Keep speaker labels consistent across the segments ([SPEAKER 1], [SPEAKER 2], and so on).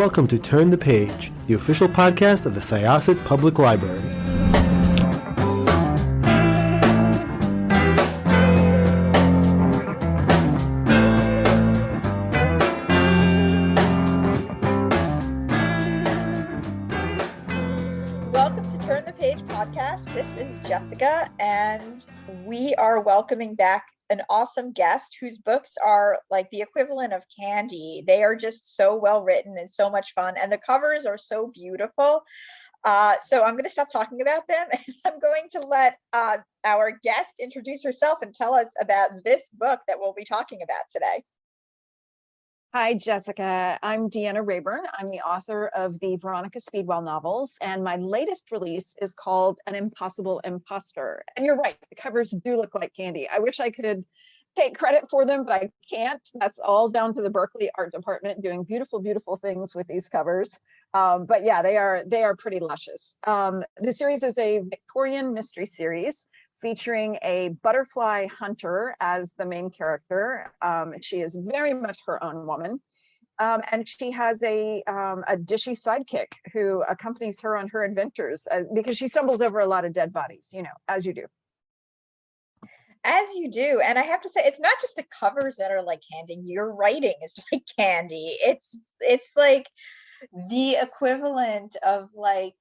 [SPEAKER 1] welcome to Turn the Page, the official podcast of the Syosset Public Library.
[SPEAKER 2] Welcome to Turn the Page podcast. This is Jessikah, and we are welcoming back an awesome guest whose books are like the equivalent of candy. They are just so well written and so much fun, and the covers are so beautiful. So I'm going to stop talking about them, and I'm going to let our guest introduce herself and tell us about this book that we'll be talking about today.
[SPEAKER 3] Hi, Jessikah. I'm Deanna Raybourne. I'm the author of the Veronica Speedwell novels, and my latest release is called An Impossible Imposter. And you're right, the covers do look like candy. I wish I could take credit for them, but I can't. That's all down to the Berkeley Art Department doing beautiful, beautiful things with these covers. But yeah, they are pretty luscious. The series is a Victorian mystery series featuring a butterfly hunter as the main character. She is very much her own woman. And she has a dishy sidekick who accompanies her on her adventures because she stumbles over a lot of dead bodies, you know, as you do.
[SPEAKER 2] As you do. And I have to say, it's not just the covers that are like candy. Your writing is like candy. It's like the equivalent of like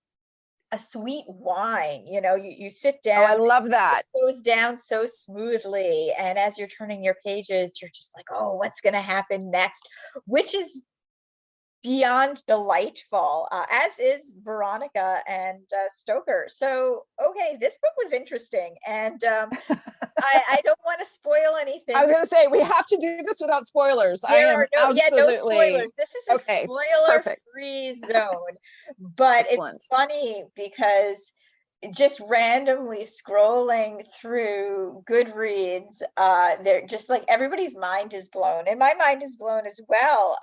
[SPEAKER 2] a sweet wine. You know, you sit down.
[SPEAKER 3] Oh, I love that.
[SPEAKER 2] It goes down so smoothly. And as you're turning your pages, you're just like, oh, what's going to happen next? Which is beyond delightful, as is Veronica and Stoker. So, okay, this book was interesting, and I don't want to spoil anything.
[SPEAKER 3] I was going to say, we have to do this without spoilers.
[SPEAKER 2] No spoilers. This is a spoiler-free zone. But It's funny because just randomly scrolling through Goodreads, they're just like everybody's mind is blown, and my mind is blown as well.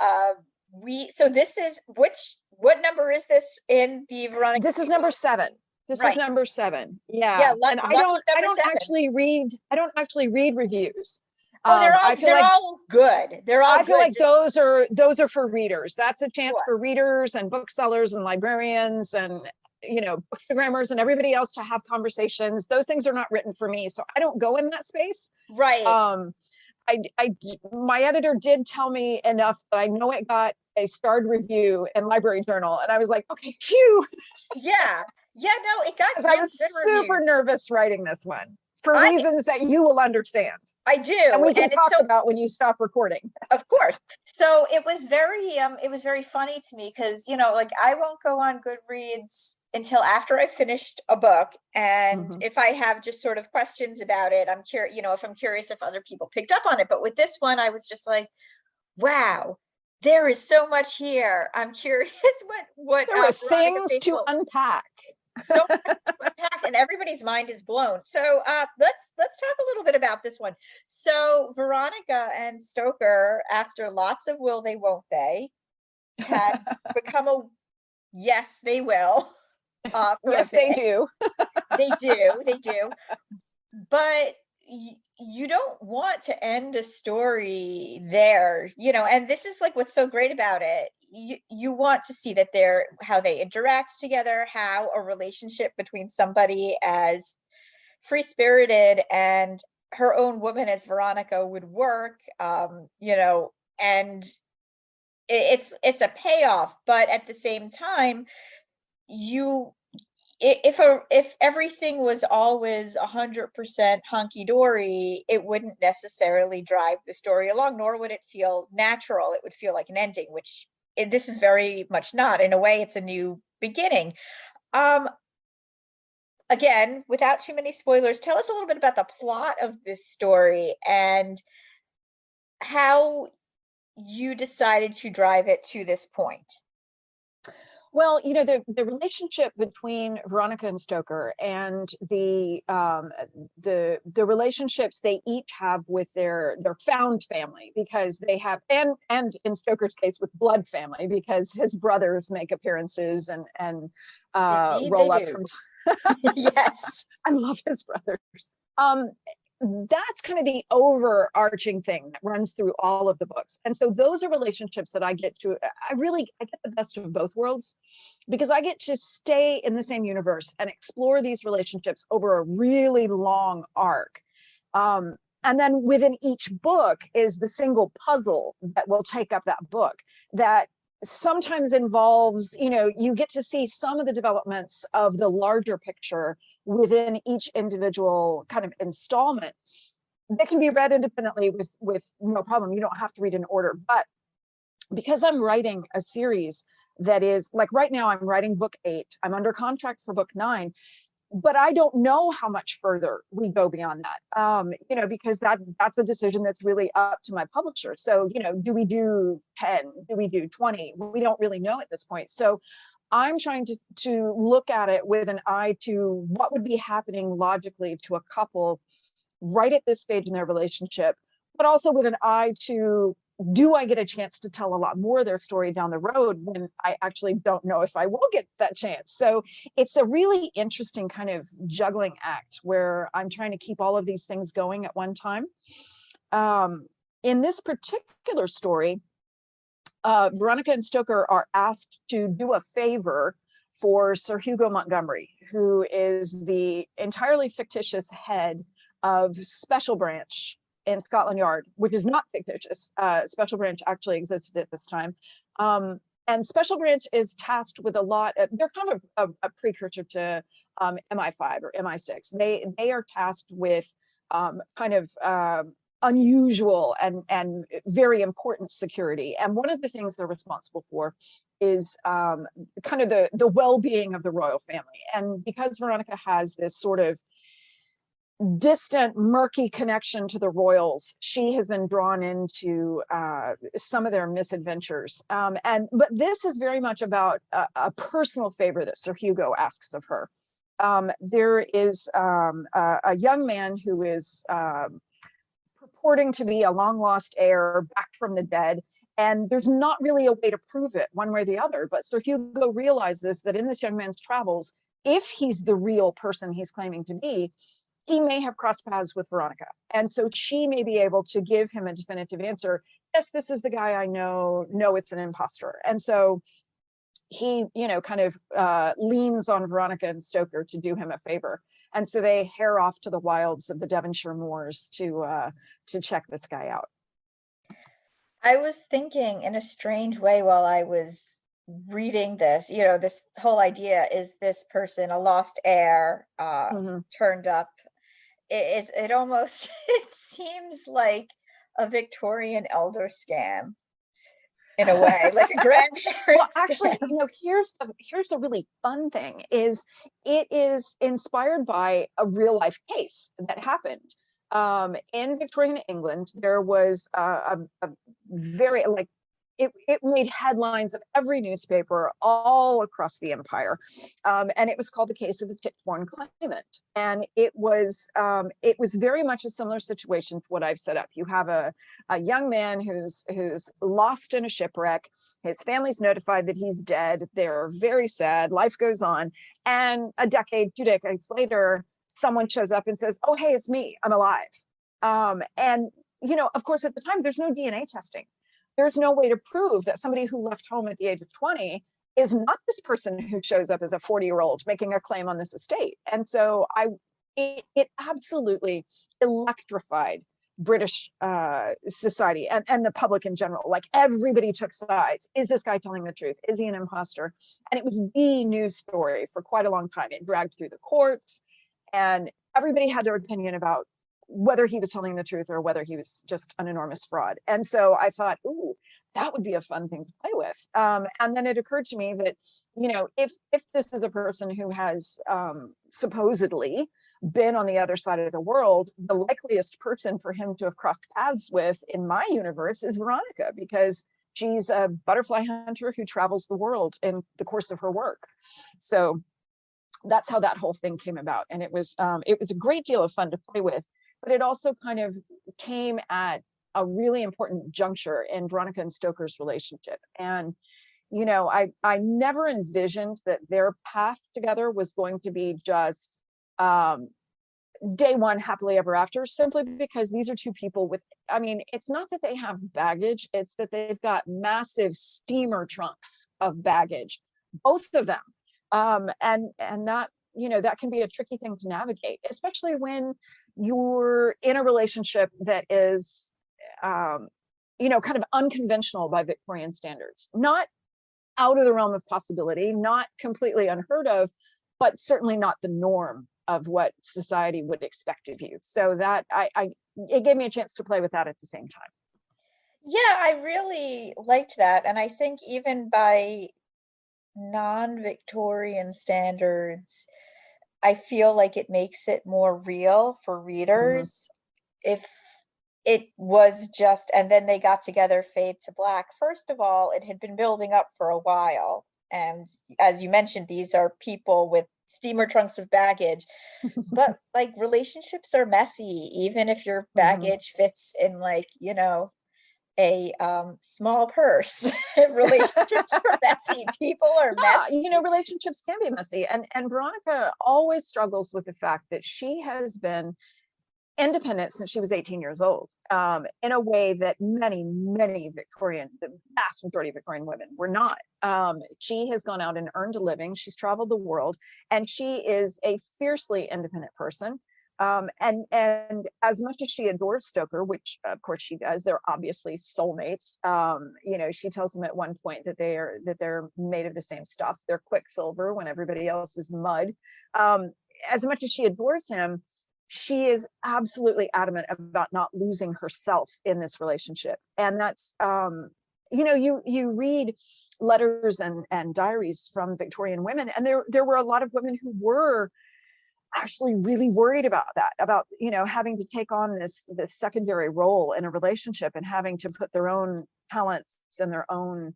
[SPEAKER 2] This is what number is this in the Veronica?
[SPEAKER 3] This is number 7. This is number 7. Yeah. And I don't actually read reviews.
[SPEAKER 2] Oh, they're all good. They're all
[SPEAKER 3] I feel like those are for readers. That's a chance for readers and booksellers and librarians and, you know, bookstagrammers and everybody else to have conversations. Those things are not written for me, so I don't go in that space.
[SPEAKER 2] Right.
[SPEAKER 3] My editor did tell me enough that I know it got a starred review in Library Journal, and I was like, okay, phew.
[SPEAKER 2] Yeah, no, it got.
[SPEAKER 3] I was super nervous writing this one for reasons that you will understand.
[SPEAKER 2] I do,
[SPEAKER 3] and we can talk about when you stop recording.
[SPEAKER 2] Of course. So it was very funny to me because, you know, like I won't go on Goodreads until after I finished a book, and if I have just sort of questions about it, I'm curious, you know, if I'm curious if other people picked up on it. But with this one, I was just like, wow, there is so much here. I'm curious what
[SPEAKER 3] there are things to unpack.
[SPEAKER 2] So much to unpack, and everybody's mind is blown. So let's talk a little bit about this one. So Veronica and Stoker, after lots of will they, won't they, had become a yes, they will.
[SPEAKER 3] Yes, they do.
[SPEAKER 2] They do. But you don't want to end a story there, you know, and this is like what's so great about it. You want to see that how they interact together, how a relationship between somebody as free-spirited and her own woman as Veronica would work, you know, and it's a payoff, but at the same time, if everything was always 100% hunky-dory, it wouldn't necessarily drive the story along, nor would it feel natural. It would feel like an ending, which this is very much not. In a way, it's a new beginning. Again, without too many spoilers, tell us a little bit about the plot of this story and how you decided to drive it to this point.
[SPEAKER 3] Well, you know, the relationship between Veronica and Stoker and the relationships they each have with their found family, because they have, and in Stoker's case with blood family, because his brothers make appearances and
[SPEAKER 2] Indeed,
[SPEAKER 3] roll up from
[SPEAKER 2] yes,
[SPEAKER 3] I love his brothers. that's kind of the overarching thing that runs through all of the books. And so those are relationships that I get the best of both worlds, because I get to stay in the same universe and explore these relationships over a really long arc. And then within each book is the single puzzle that will take up that book, that sometimes involves, you get to see some of the developments of the larger picture within each individual kind of installment. They can be read independently with no problem. You don't have to read in order. But because I'm writing a series that is, like right now, I'm writing book 8. I'm under contract for book 9. But I don't know how much further we go beyond that, because that's a decision that's really up to my publisher. So, do we do 10? Do we do 20? We don't really know at this point. So I'm trying to look at it with an eye to what would be happening logically to a couple right at this stage in their relationship, but also with an eye to, do I get a chance to tell a lot more of their story down the road when I actually don't know if I will get that chance? So it's a really interesting kind of juggling act where I'm trying to keep all of these things going at one time. In this particular story, Veronica and Stoker are asked to do a favor for Sir Hugo Montgomery, who is the entirely fictitious head of Special Branch in Scotland Yard, which is not fictitious. Special Branch actually existed at this time. And Special Branch is tasked with a lot of, they're kind of a precursor to MI5 or MI6. They are tasked with kind of unusual and very important security. And one of the things they're responsible for is kind of the well-being of the royal family. And because Veronica has this sort of distant, murky connection to the royals, she has been drawn into some of their misadventures. But this is very much about a personal favor that Sir Hugo asks of her. There is a young man who is purporting to be a long lost heir back from the dead, and there's not really a way to prove it one way or the other. But Sir Hugo realizes that in this young man's travels, if he's the real person he's claiming to be, he may have crossed paths with Veronica. And so she may be able to give him a definitive answer. Yes, this is the guy I know. No, it's an imposter. And so he, kind of leans on Veronica and Stoker to do him a favor. And so they hare off to the wilds of the Devonshire moors to check this guy out.
[SPEAKER 2] I was thinking in a strange way while I was reading this, this whole idea, is this person a lost heir turned up? It almost it seems like a Victorian elder scam in a way, like a grandparent.
[SPEAKER 3] Well, actually, here's the really fun thing is it is inspired by a real life case that happened in Victorian England. There was a very it made headlines of every newspaper all across the empire. And it was called the case of the Tichborne claimant. And it was very much a similar situation to what I've set up. You have a young man who's lost in a shipwreck. His family's notified that he's dead. They're very sad. Life goes on. And a decade, 2 decades later, someone shows up and says, "Oh, hey, it's me. I'm alive." And, of course, at the time, there's no DNA testing. There's no way to prove that somebody who left home at the age of 20 is not this person who shows up as a 40-year-old making a claim on this estate. And so it absolutely electrified British society and the public in general. Like, everybody took sides. Is this guy telling the truth? Is he an imposter? And it was the news story for quite a long time. It dragged through the courts, and everybody had their opinion about whether he was telling the truth or whether he was just an enormous fraud. And so I thought, ooh, that would be a fun thing to play with. And then it occurred to me that, if this is a person who has supposedly been on the other side of the world, the likeliest person for him to have crossed paths with in my universe is Veronica, because she's a butterfly hunter who travels the world in the course of her work. So that's how that whole thing came about. And it was a great deal of fun to play with. But it also kind of came at a really important juncture in Veronica and Stoker's relationship. And, I never envisioned that their path together was going to be just day one happily ever after, simply because these are two people with, I mean, it's not that they have baggage, it's that they've got massive steamer trunks of baggage, both of them. And that, that can be a tricky thing to navigate, especially when you're in a relationship that is, kind of unconventional by Victorian standards, not out of the realm of possibility, not completely unheard of, but certainly not the norm of what society would expect of you. So that it gave me a chance to play with that at the same time.
[SPEAKER 2] Yeah, I really liked that. And I think even by non-Victorian standards, I feel like it makes it more real for readers. If it was just, and then they got together, fade to black. First of all, it had been building up for a while. And as you mentioned, these are people with steamer trunks of baggage. But like, relationships are messy, even if your baggage fits in, like, a small purse. Relationships are messy. People are messy.
[SPEAKER 3] Relationships can be messy. And Veronica always struggles with the fact that she has been independent since she was 18 years old, in a way that many Victorian, the vast majority of Victorian women were not. She has gone out and earned a living. She's traveled the world, and she is a fiercely independent person. And as much as she adores Stoker, which of course she does, they're obviously soulmates. She tells him at one point that they're made of the same stuff. They're quicksilver when everybody else is mud. As much as she adores him, she is absolutely adamant about not losing herself in this relationship. And that's, you read letters and diaries from Victorian women, and there were a lot of women who were actually really worried about that, about, having to take on this secondary role in a relationship and having to put their own talents and their own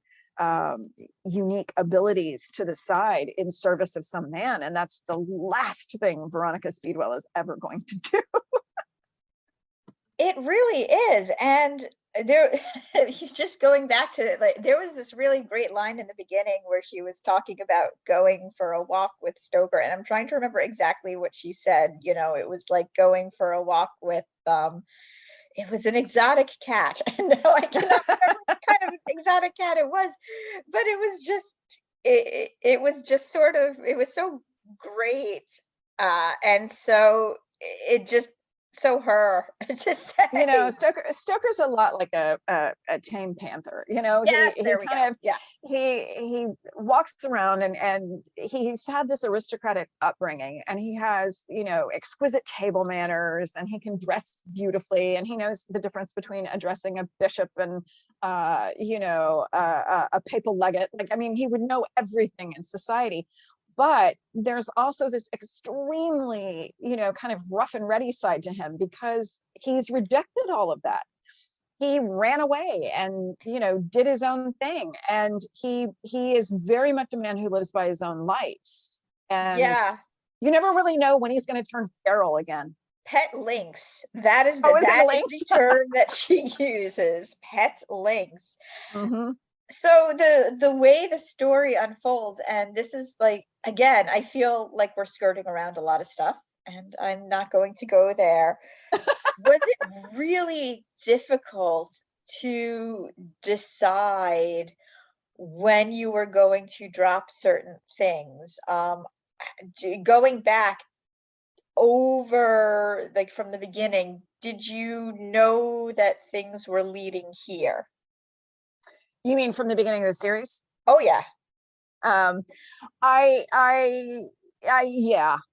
[SPEAKER 3] unique abilities to the side in service of some man. And that's the last thing Veronica Speedwell is ever going to do.
[SPEAKER 2] It really is. And there, just going back to it, like, there was this really great line in the beginning where she was talking about going for a walk with Stoker, and I'm trying to remember exactly what she said. It was like going for a walk with it was an exotic cat. And no, I cannot remember what kind of exotic cat it was, but it was just, it was just sort of, it was so great. And so it just, so her to say,
[SPEAKER 3] Stoker's a lot like a tame panther.
[SPEAKER 2] Yes, there we go. Yeah,
[SPEAKER 3] he walks around and he's had this aristocratic upbringing, and he has exquisite table manners, and he can dress beautifully, and he knows the difference between addressing a bishop and a papal legate. He would know everything in society. But there's also this extremely, kind of rough and ready side to him, because he's rejected all of that. He ran away and, did his own thing. And he is very much a man who lives by his own lights. And
[SPEAKER 2] yeah,
[SPEAKER 3] you never really know when he's going to turn feral again.
[SPEAKER 2] Pet lynx. That is the term that she uses. Pet lynx. So the way the story unfolds, and this is like, again, I feel like we're skirting around a lot of stuff, and I'm not going to go there. Was it really difficult to decide when you were going to drop certain things? Going back over, like, from the beginning, did you know that things were leading here?
[SPEAKER 3] You mean from the beginning of the series?
[SPEAKER 2] Oh yeah.
[SPEAKER 3] I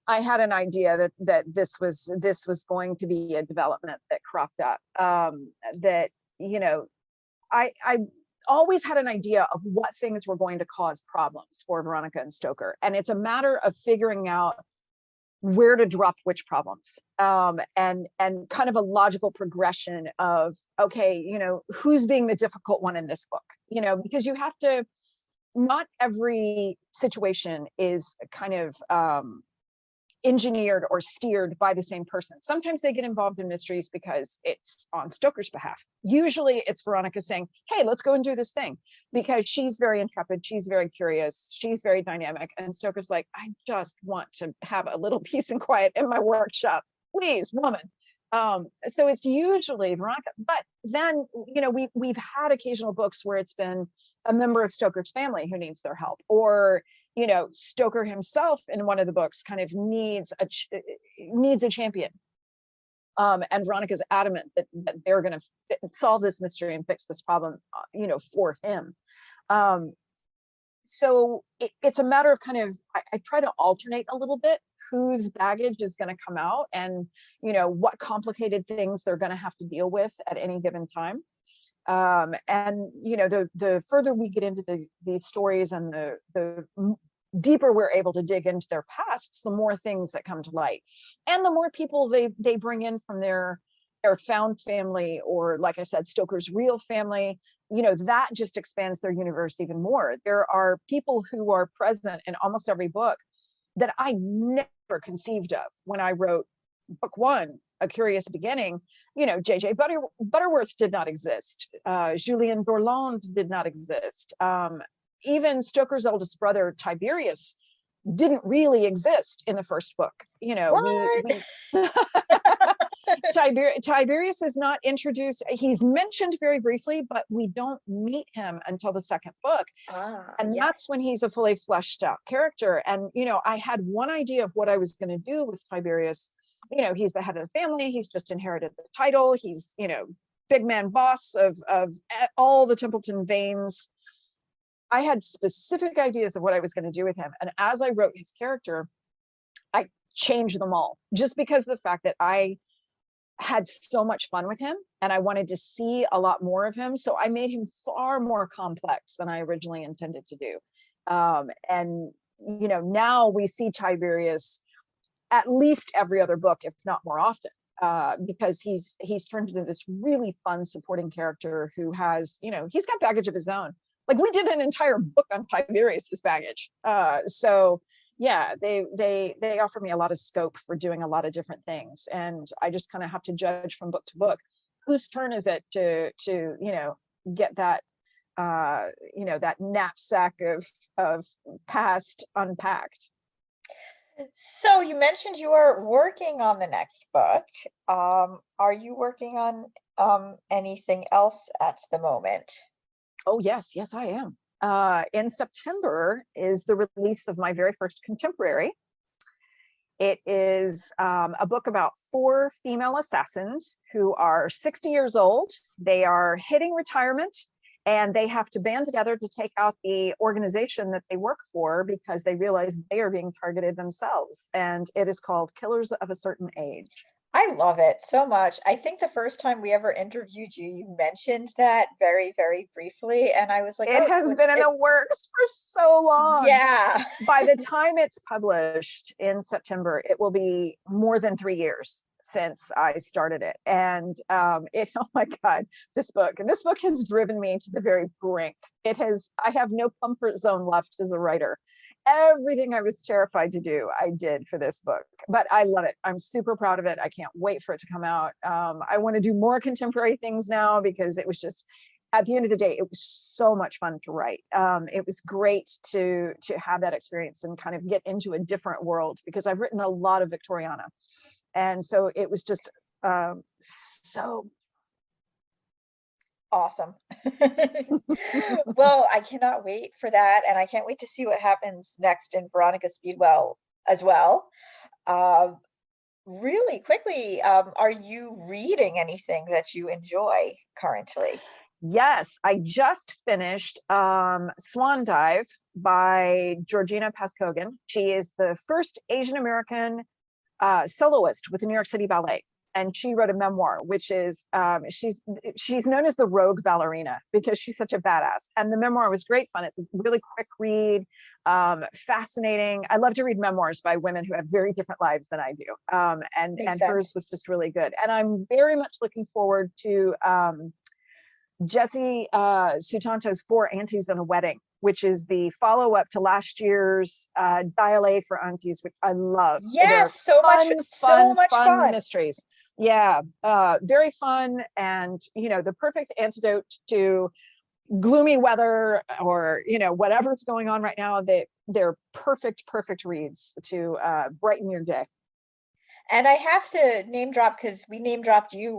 [SPEAKER 3] had an idea that this was going to be a development that cropped up. That I always had an idea of what things were going to cause problems for Veronica and Stoker, and it's a matter of figuring out where to drop which problems, and kind of a logical progression of, okay, who's being the difficult one in this book, because you have to, not every situation is kind of engineered or steered by the same person. Sometimes they get involved in mysteries because it's on Stoker's behalf. Usually it's Veronica saying, hey, let's go and do this thing, because she's very intrepid, she's very curious, she's very dynamic, and Stoker's like, I just want to have a little peace and quiet in my workshop. please, woman. So it's usually Veronica, but then, we've had occasional books where it's been a member of Stoker's family who needs their help, or, Stoker himself in one of the books kind of needs a champion. And Veronica's adamant that they're going to solve this mystery and fix this problem, for him. So it's a matter of kind of, I try to alternate a little bit whose baggage is going to come out, and, what complicated things they're going to have to deal with at any given time. And, the further we get into the stories and the deeper we're able to dig into their pasts, the more things that come to light, and the more people they bring in from their found family, or, like I said, Stoker's real family. That just expands their universe even more. There are people who are present in almost every book that I never conceived of when I wrote book one, A Curious Beginning. J.J. Butterworth did not exist. Julien Dorland did not exist. Even Stoker's oldest brother, Tiberius, didn't really exist in the first book. Tiberius is not introduced. He's mentioned very briefly, but we don't meet him until the second book. That's when he's a fully fleshed out character. And, I had one idea of what I was going to do with Tiberius. He's the head of the family. He's just inherited the title. He's, big man boss of all the Templeton veins. I had specific ideas of what I was going to do with him. And as I wrote his character, I changed them all, just because of the fact that I had so much fun with him and I wanted to see a lot more of him. So I made him far more complex than I originally intended to do. And, now we see Tiberius at least every other book, if not more often, because he's turned into this really fun supporting character who has, he's got baggage of his own. Like, we did an entire book on Tiberius's baggage. So yeah, they offer me a lot of scope for doing a lot of different things. And I just kind of have to judge from book to book, whose turn is it to get that, that knapsack of past unpacked.
[SPEAKER 2] So you mentioned you are working on the next book. Are you working on anything else at the moment?
[SPEAKER 3] Oh, yes, I am. In September is the release of my very first contemporary. It is a book about 4 female assassins who are 60 years old. They are hitting retirement, and they have to band together to take out the organization that they work for because they realize they are being targeted themselves. And it is called Killers of a Certain Age.
[SPEAKER 2] I love it so much. I think the first time we ever interviewed you, you mentioned that very, very briefly. And I was like,
[SPEAKER 3] it has been in the works for so long.
[SPEAKER 2] Yeah.
[SPEAKER 3] By the time it's published in September, it will be more than 3 years since I started it. And oh my God, this book has driven me to the very brink. I have no comfort zone left as a writer. Everything I was terrified to do, I did for this book, but I love it. I'm super proud of it. I can't wait for it to come out. I want to do more contemporary things now because it was just, at the end of the day, it was so much fun to write. It was great to have that experience and kind of get into a different world, because I've written a lot of Victoriana. And so it was just so
[SPEAKER 2] awesome. Well, I cannot wait for that. And I can't wait to see what happens next in Veronica Speedwell as well. Really quickly, are you reading anything that you enjoy currently?
[SPEAKER 3] Yes, I just finished Swan Dive by Georgina Pascogan. She is the first Asian American soloist with the New York City Ballet. And she wrote a memoir, which is she's known as the rogue ballerina because she's such a badass. And the memoir was great fun. It's a really quick read, fascinating. I love to read memoirs by women who have very different lives than I do. And hers was just really good. And I'm very much looking forward to Jessie Sutanto's 4 Aunties and a Wedding, which is the follow-up to last year's Dialé for Aunties, which I love.
[SPEAKER 2] Yes, so much fun
[SPEAKER 3] mysteries. Yeah, very fun, and the perfect antidote to gloomy weather or whatever's going on right now. They're perfect reads to brighten your day.
[SPEAKER 2] And I have to name drop, because we name dropped you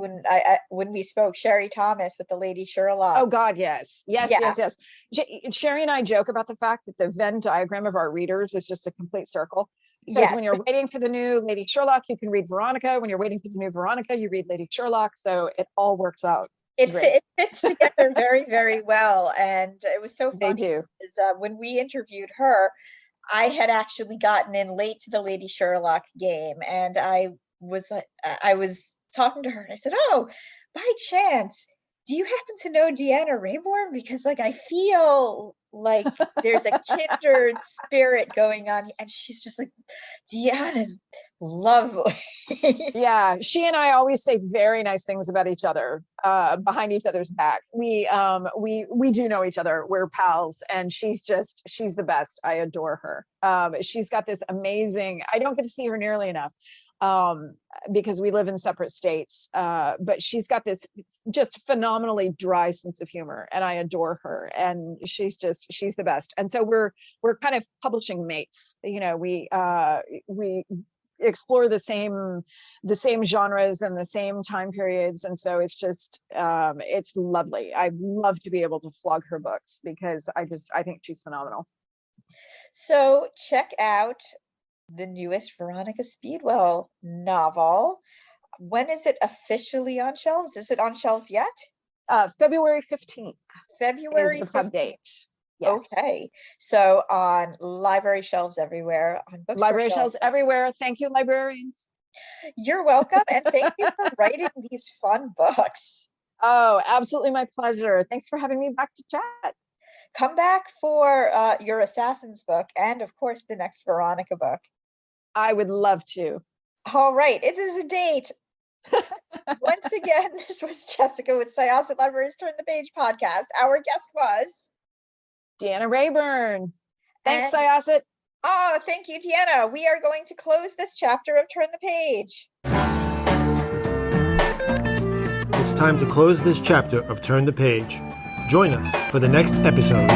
[SPEAKER 2] when we spoke, Sherry Thomas with the Lady Sherlock.
[SPEAKER 3] Oh God, yes. Yes,
[SPEAKER 2] Yeah.
[SPEAKER 3] yes, yes. Sherry and I joke about the fact that the Venn diagram of our readers is just a complete circle. Because
[SPEAKER 2] Yes.
[SPEAKER 3] when you're waiting for the new Lady Sherlock, you can read Veronica. When you're waiting for the new Veronica, you read Lady Sherlock. So it all works out.
[SPEAKER 2] It fits together very, very well. And it was so funny.
[SPEAKER 3] They do.
[SPEAKER 2] Because, when we interviewed her, I had actually gotten in late to the Lady Sherlock game, and I was talking to her, and I said, "Oh, by chance, do you happen to know Deanna Raybourne? Because like I feel like there's a kindred spirit going on." And she's just like, "Deanna's lovely."
[SPEAKER 3] Yeah, she and I always say very nice things about each other behind each other's back. We do know each other. We're pals, and she's the best. I adore her. She's got this amazing. I don't get to see her nearly enough because we live in separate states. But she's got this just phenomenally dry sense of humor, and I adore her. And she's the best. And so we're kind of publishing mates. You know, we explore the same genres and the same time periods, and so it's just it's lovely. I'd love to be able to flog her books because I think she's phenomenal.
[SPEAKER 2] So check out the newest Veronica Speedwell novel. When is it officially on shelves? Is it on shelves yet?
[SPEAKER 3] February 15th.
[SPEAKER 2] February
[SPEAKER 3] is the pub
[SPEAKER 2] 15th.
[SPEAKER 3] date. Yes.
[SPEAKER 2] Okay, so on library shelves everywhere, on bookstore
[SPEAKER 3] Library shelves everywhere. Thank you, librarians.
[SPEAKER 2] You're welcome, and thank you for writing these fun books.
[SPEAKER 3] Oh, absolutely my pleasure. Thanks for having me back to chat.
[SPEAKER 2] Come back for your Assassins book, and of course the next Veronica book.
[SPEAKER 3] I would love to.
[SPEAKER 2] All right, it is a date. Once again, this was Jessikah with Syosset Libraries Turn the Page podcast. Our guest was
[SPEAKER 3] Deanna Raybourne. Thanks,
[SPEAKER 2] And-
[SPEAKER 3] Syosset.
[SPEAKER 2] Oh, thank you, Deanna. We are going to close this chapter of Turn the Page.
[SPEAKER 1] It's time to close this chapter of Turn the Page. Join us for the next episode.